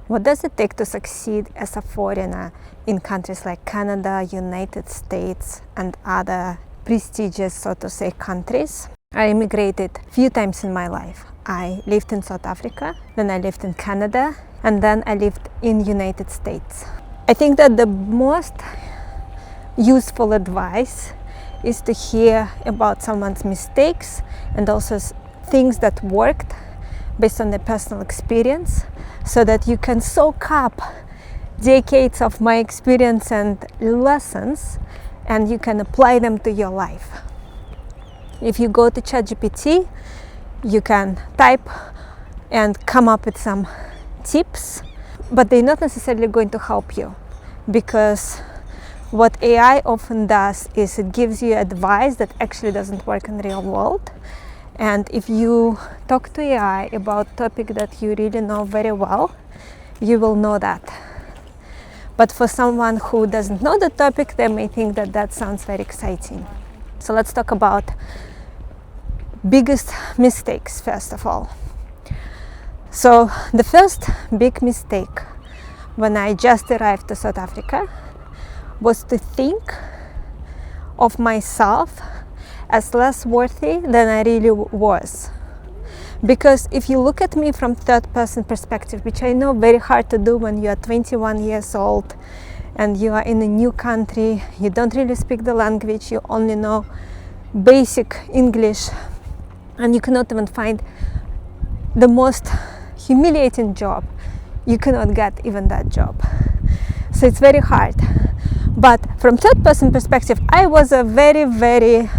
What does it take to succeed as a foreigner in countries like Canada, United States, and other prestigious, so to say, countries? I immigrated a few times in my life. I lived in South Africa, then I lived in Canada, and then I lived in United States. I think that the most useful advice is to hear about someone's mistakes and also things that worked based on their personal experience, so that you can soak up decades of my experience and lessons and you can apply them to your life. If you go to ChatGPT, you can type and come up with some tips, but they're not necessarily going to help you, because what AI often does is it gives you advice that actually doesn't work in the real world. And if you talk to AI about a topic that you really know very well, you will know that. But for someone who doesn't know the topic, they may think that that sounds very exciting. So let's talk about biggest mistakes first of all. So the first big mistake when I just arrived to South Africa was to think of myself as less worthy than I really was. Because if you look at me from third person perspective, which I know very hard to do when you are 21 years old and you are in a new country, you don't really speak the language, you only know basic English, and you cannot even find the most humiliating job, you cannot get even that job. So it's very hard. But from third person perspective, I was a very, very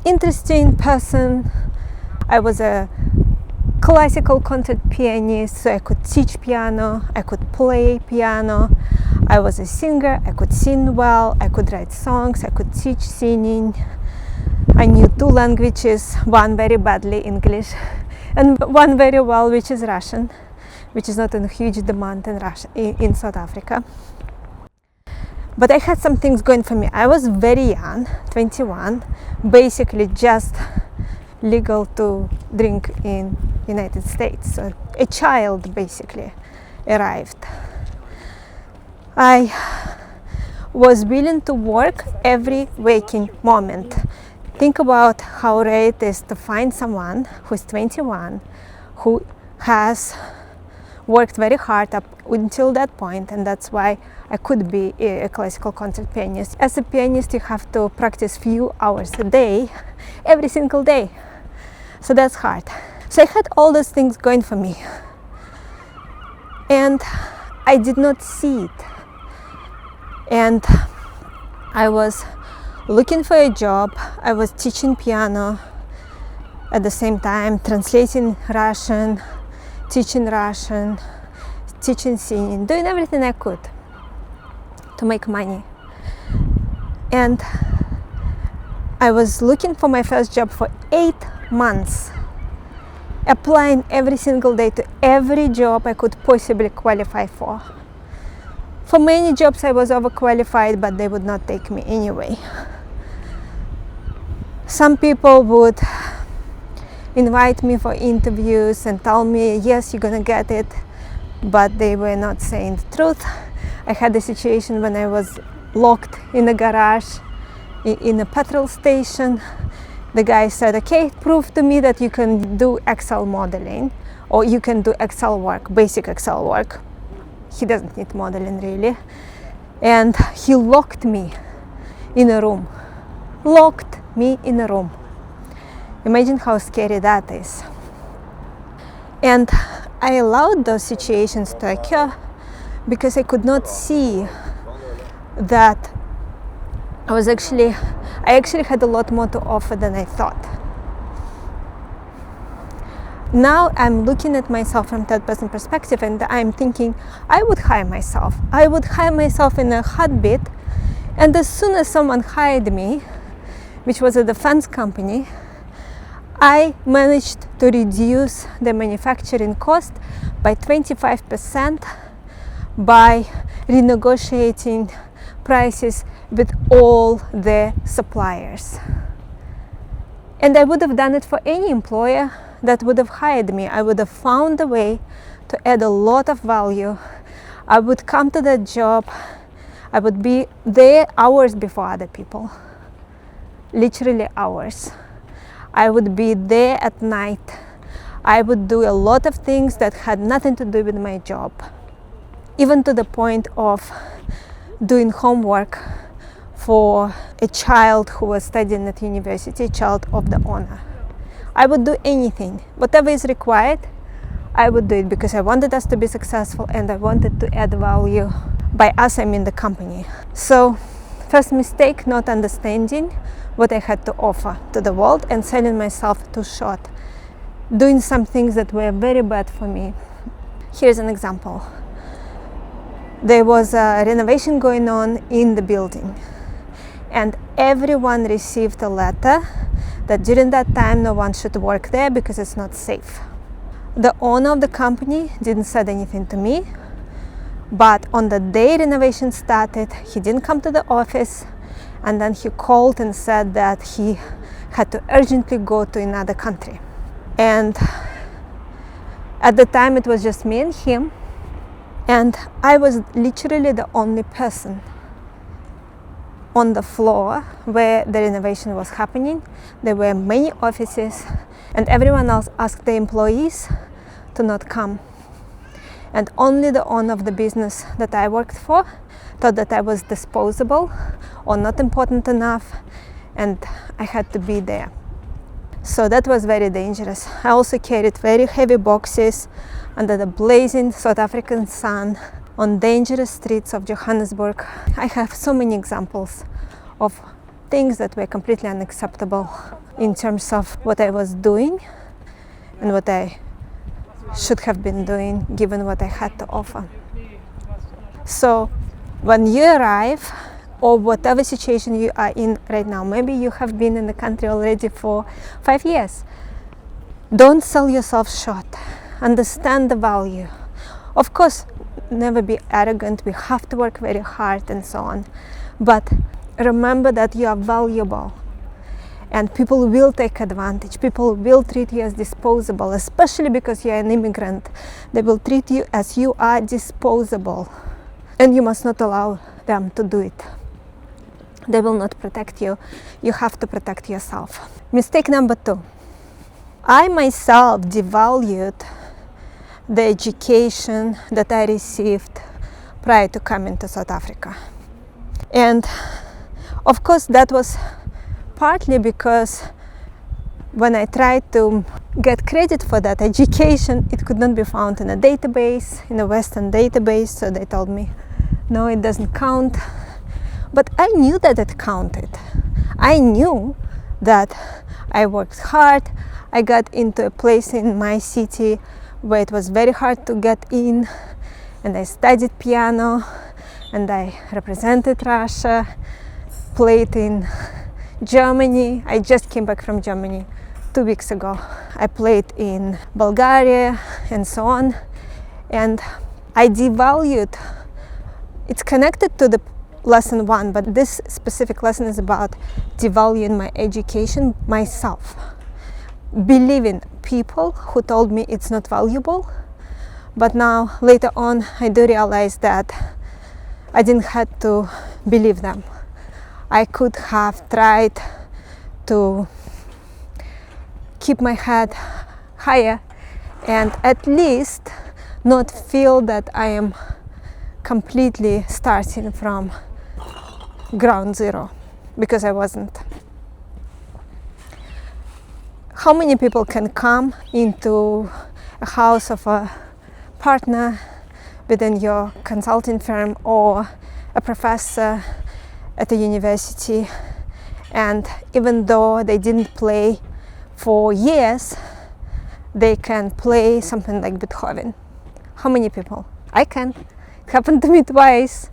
interesting person. I was a classical concert pianist, so I could teach piano, I could play piano. I was a singer, I could sing well, I could write songs, I could teach singing. I knew 2 languages, one very badly, English, and one very well, which is Russian, which is not in huge demand in Russia, in South Africa. But I had some things going for me. I was very young, 21, basically just legal to drink in United States. So a child basically arrived. I was willing to work every waking moment. Think about how rare it is to find someone who's 21, who has worked very hard up until that point, and that's why I could be a classical concert pianist. As a pianist, you have to practice few hours a day, every single day. So that's hard. So I had all those things going for me, and I did not see it. And I was looking for a job. I was teaching piano at the same time, translating Russian, teaching Russian, teaching singing, doing everything I could to make money. And I was looking for my first job for 8 months, applying every single day to every job I could possibly qualify for. For many jobs I was overqualified, but they would not take me anyway. Some people would invite me for interviews and tell me, yes, you're gonna get it, but they were not saying the truth. I had a situation when I was locked in a garage in a petrol station. The guy said, okay, prove to me that you can do Excel modeling, or you can do Excel work, basic Excel work. He doesn't need modeling really. And he locked me in a room. Locked me in a room. Imagine how scary that is. And I allowed those situations to occur because I could not see that I actually had a lot more to offer than I thought. Now I'm looking at myself from third person perspective, and I'm thinking I would hire myself. I would hire myself in a heartbeat, and as soon as someone hired me, which was a defense company, I managed to reduce the manufacturing cost by 25% by renegotiating prices with all the suppliers. And I would have done it for any employer that would have hired me. I would have found a way to add a lot of value. I would come to the job, I would be there hours before other people, literally hours. I would be there at night. I would do a lot of things that had nothing to do with my job, even to the point of doing homework for a child who was studying at university, a child of the owner. I would do anything, whatever is required, I would do it because I wanted us to be successful and I wanted to add value. By us, I mean the company. So, first mistake, not understanding what I had to offer to the world and selling myself too short, doing some things that were very bad for me. Here's an example. There was a renovation going on in the building, and everyone received a letter that during that time no one should work there because it's not safe. The owner of the company didn't say anything to me, but on the day renovation started, he didn't come to the office, and then he called and said that he had to urgently go to another country. And at the time it was just me and him, and I was literally the only person on the floor where the renovation was happening. There were many offices, and everyone else asked the employees to not come. And only the owner of the business that I worked for thought that I was disposable or not important enough, and I had to be there. So that was very dangerous. I also carried very heavy boxes under the blazing South African sun on dangerous streets of Johannesburg. I have so many examples of things that were completely unacceptable in terms of what I was doing and what I should have been doing given what I had to offer. So when you arrive, or whatever situation you are in right now, maybe you have been in the country already for 5 years, don't sell yourself short. Understand the value. Of course, never be arrogant. We have to work very hard and so on. But remember that you are valuable. And people will take advantage. People will treat you as disposable, especially because you are an immigrant. They will treat you as you are disposable. And you must not allow them to do it. They will not protect you. You have to protect yourself. Mistake number 2. I myself devalued the education that I received prior to coming to South Africa. And of course that was partly because when I tried to get credit for that education, it could not be found in a database, in a Western database, so they told me, no, it doesn't count. But I knew that it counted. I knew that I worked hard. I got into a place in my city where it was very hard to get in, and I studied piano, and I represented Russia, played in Germany. I just came back from Germany 2 weeks ago. I played in Bulgaria and so on, and I devalued. It's connected to the lesson 1, but this specific lesson is about devaluing my education myself, believing people who told me it's not valuable. But now later on I do realize that I didn't have to believe them. I could have tried to keep my head higher and at least not feel that I am completely starting from ground zero, because I wasn't. How many people can come into a house of a partner within your consulting firm or a professor at a university, and even though they didn't play for years, they can play something like Beethoven? How many people? I can. It happened to me twice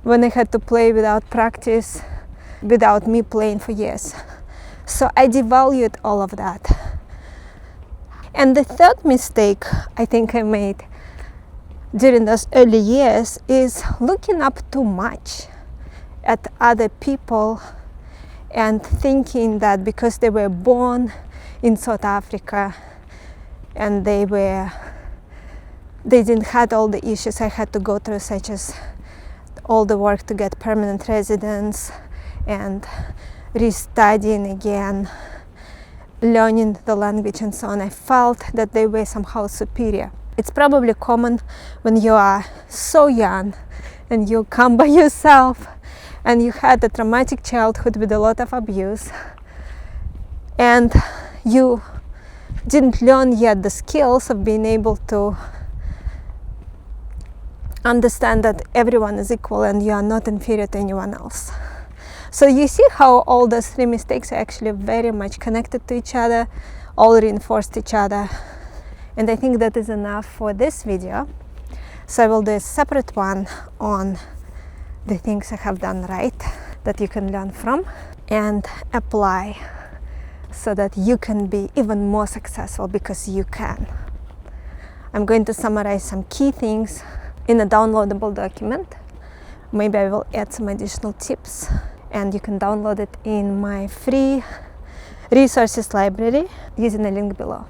when I had to play without practice, without me playing for years. So I devalued all of that. And the third mistake I think I made during those early years is looking up too much at other people and thinking that because they were born in South Africa and they were they didn't have all the issues I had to go through, such as all the work to get permanent residence and restudying again, learning the language and so on. I felt that they were somehow superior. It's probably common when you are so young and you come by yourself and you had a traumatic childhood with a lot of abuse and you didn't learn yet the skills of being able to understand that everyone is equal and you are not inferior to anyone else. So you see how all those three mistakes are actually very much connected to each other, all reinforced each other. And I think that is enough for this video. So I will do a separate one on the things I have done right that you can learn from and apply so that you can be even more successful, because you can. I'm going to summarize some key things in a downloadable document. Maybe I will add some additional tips, and you can download it in my free resources library using the link below.